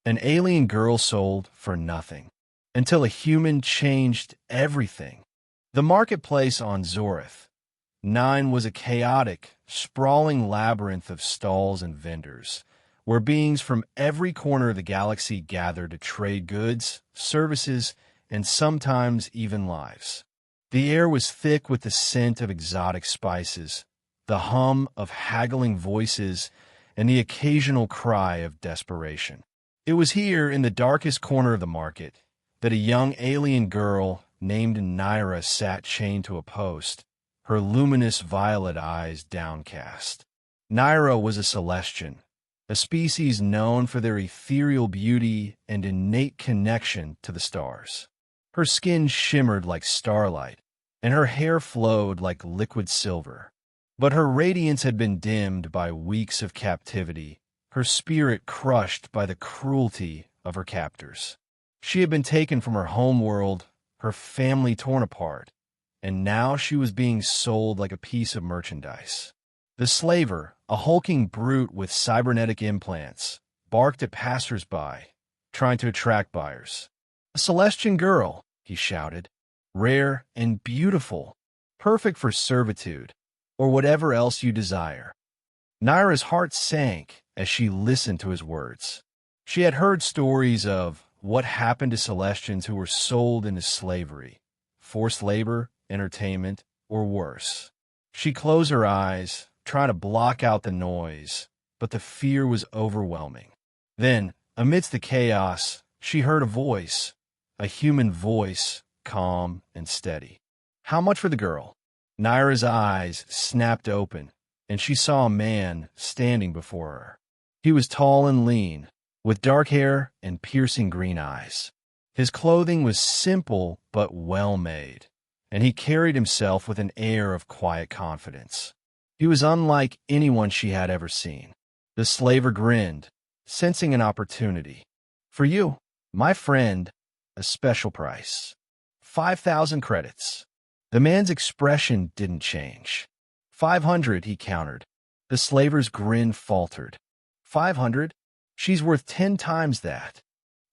An alien girl sold for nothing, until a human changed everything. The marketplace on Zorith 9 was a chaotic, sprawling labyrinth of stalls and vendors, where beings from every corner of the galaxy gathered to trade goods, services, and sometimes even lives. The air was thick with the scent of exotic spices, the hum of haggling voices, and the occasional cry of desperation. It was here, in the darkest corner of the market, that a young alien girl named Naira sat chained to a post, her luminous violet eyes downcast. Naira was a Celestian, a species known for their ethereal beauty and innate connection to the stars. Her skin shimmered like starlight, and her hair flowed like liquid silver. But her radiance had been dimmed by weeks of captivity, her spirit crushed by the cruelty of her captors. She had been taken from her homeworld, her family torn apart, and now she was being sold like a piece of merchandise. The slaver, a hulking brute with cybernetic implants, barked at passers-by, trying to attract buyers. "A Celestian girl," he shouted, "rare and beautiful, perfect for servitude, or whatever else you desire." Naira's heart sank as she listened to his words. She had heard stories of what happened to Celestians who were sold into slavery, forced labor, entertainment, or worse. She closed her eyes, trying to block out the noise, but the fear was overwhelming. Then, amidst the chaos, she heard a human voice, calm and steady. "How much for the girl?" Naira's eyes snapped open, and she saw a man standing before her. He was tall and lean, with dark hair and piercing green eyes. His clothing was simple but well-made, and he carried himself with an air of quiet confidence. He was unlike anyone she had ever seen. The slaver grinned, sensing an opportunity. "For you, my friend, a special price. 5,000 credits." The man's expression didn't change. 500, he countered. The slaver's grin faltered. 500? She's worth 10 times that.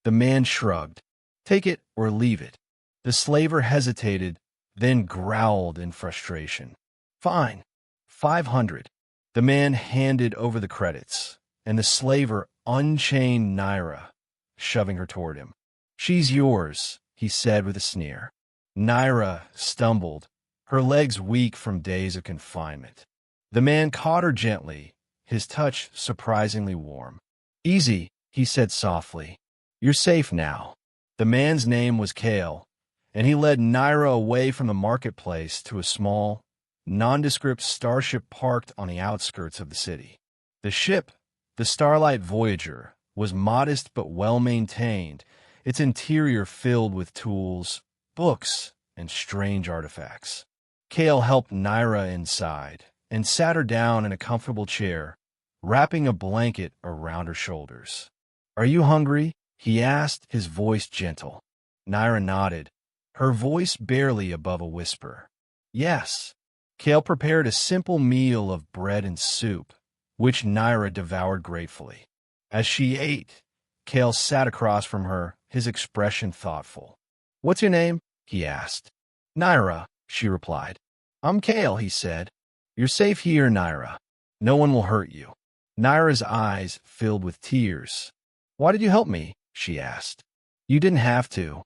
The man shrugged. "Take it or leave it." The slaver hesitated, then growled in frustration. "Fine. 500. The man handed over the credits, and the slaver unchained Naira, shoving her toward him. "She's yours," he said with a sneer. Naira stumbled, her legs weak from days of confinement. The man caught her gently, his touch surprisingly warm. "Easy," he said softly. "You're safe now." The man's name was Kale, and he led Naira away from the marketplace to a small, nondescript starship parked on the outskirts of the city. The ship, the Starlight Voyager, was modest but well-maintained, its interior filled with tools, books, and strange artifacts. Kale helped Naira inside and sat her down in a comfortable chair, wrapping a blanket around her shoulders. "Are you hungry?" he asked, his voice gentle. Naira nodded, her voice barely above a whisper. "Yes." Kale prepared a simple meal of bread and soup, which Naira devoured gratefully. As she ate, Kale sat across from her, his expression thoughtful. "What's your name?" he asked. "Naira," she replied. "I'm Kale," he said. "You're safe here, Naira. No one will hurt you." Naira's eyes filled with tears. "Why did you help me?" she asked. "You didn't have to."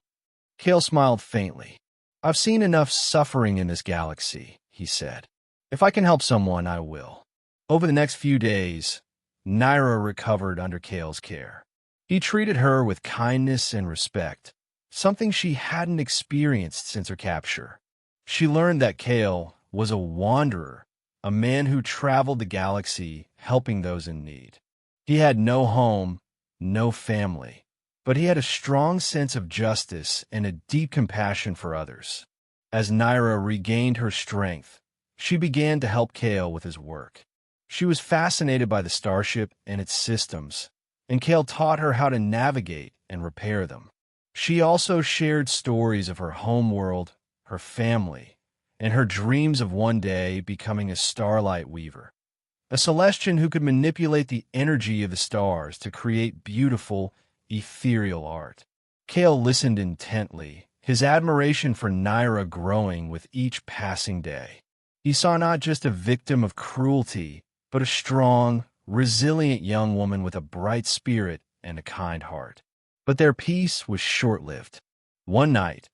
Kale smiled faintly. "I've seen enough suffering in this galaxy," he said. "If I can help someone, I will." Over the next few days, Naira recovered under Kale's care. He treated her with kindness and respect, something she hadn't experienced since her capture. She learned that Kale was a wanderer, a man who traveled the galaxy helping those in need. He had no home, no family, but he had a strong sense of justice and a deep compassion for others. As Naira regained her strength, she began to help Kale with his work. She was fascinated by the starship and its systems, and Kale taught her how to navigate and repair them. She also shared stories of her homeworld, her family, and her dreams of one day becoming a starlight weaver, a Celestian who could manipulate the energy of the stars to create beautiful, ethereal art. Kale listened intently, his admiration for Naira growing with each passing day. He saw not just a victim of cruelty, but a strong, resilient young woman with a bright spirit and a kind heart. But their peace was short-lived. One night,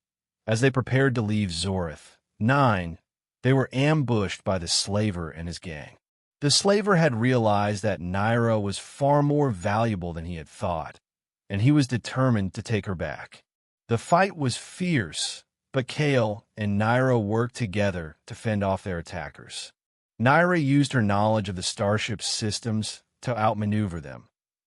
as they prepared to leave Zorith, 9, they were ambushed by the slaver and his gang. The slaver had realized that Naira was far more valuable than he had thought, and he was determined to take her back. The fight was fierce, but Kale and Naira worked together to fend off their attackers. Naira used her knowledge of the starship's systems to outmaneuver them,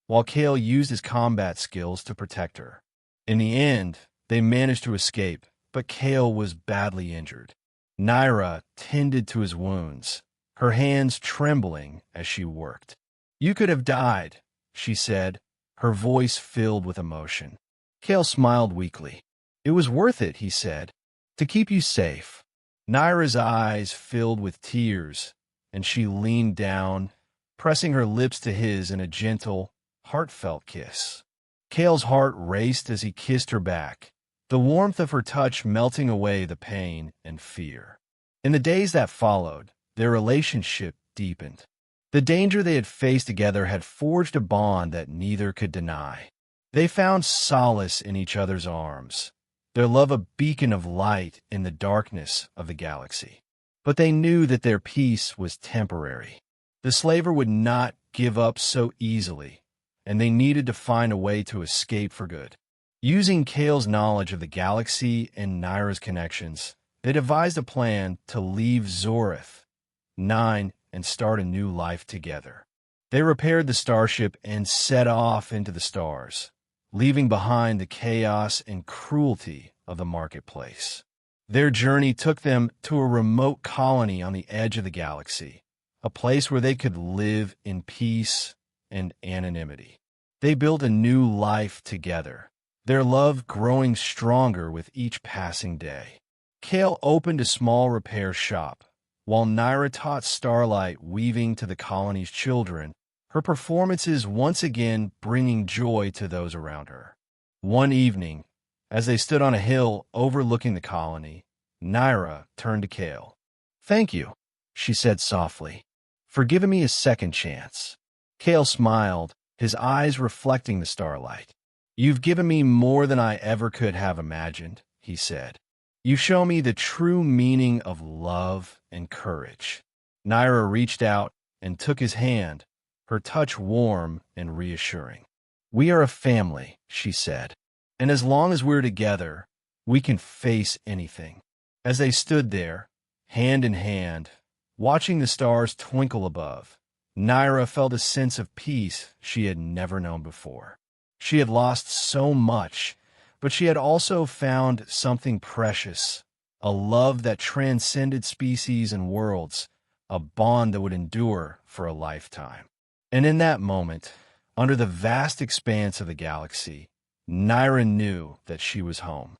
while Kale used his combat skills to protect her. In the end, they managed to escape, but Kale was badly injured. Naira tended to his wounds, her hands trembling as she worked. "You could have died," she said, her voice filled with emotion. Kale smiled weakly. "It was worth it," he said, "to keep you safe." Naira's eyes filled with tears, and she leaned down, pressing her lips to his in a gentle, heartfelt kiss. Kale's heart raced as he kissed her back, the warmth of her touch melting away the pain and fear. In the days that followed, their relationship deepened. The danger they had faced together had forged a bond that neither could deny. They found solace in each other's arms, their love a beacon of light in the darkness of the galaxy. But they knew that their peace was temporary. The slaver would not give up so easily, and they needed to find a way to escape for good. Using Kale's knowledge of the galaxy and Naira's connections, they devised a plan to leave Zorith, 9, and start a new life together. They repaired the starship and set off into the stars, leaving behind the chaos and cruelty of the marketplace. Their journey took them to a remote colony on the edge of the galaxy, a place where they could live in peace and anonymity. They built a new life together, their love growing stronger with each passing day. Kale opened a small repair shop, while Naira taught Starlight weaving to the colony's children, her performances once again bringing joy to those around her. One evening, as they stood on a hill overlooking the colony, Naira turned to Kale. "Thank you," she said softly, "for giving me a second chance." Kale smiled, his eyes reflecting the starlight. "You've given me more than I ever could have imagined," he said. "You show me the true meaning of love and courage." Naira reached out and took his hand, her touch warm and reassuring. "We are a family," she said, "and as long as we're together, we can face anything." As they stood there, hand in hand, watching the stars twinkle above, Naira felt a sense of peace she had never known before. She had lost so much, but she had also found something precious, a love that transcended species and worlds, a bond that would endure for a lifetime. And in that moment, under the vast expanse of the galaxy, Naira knew that she was home.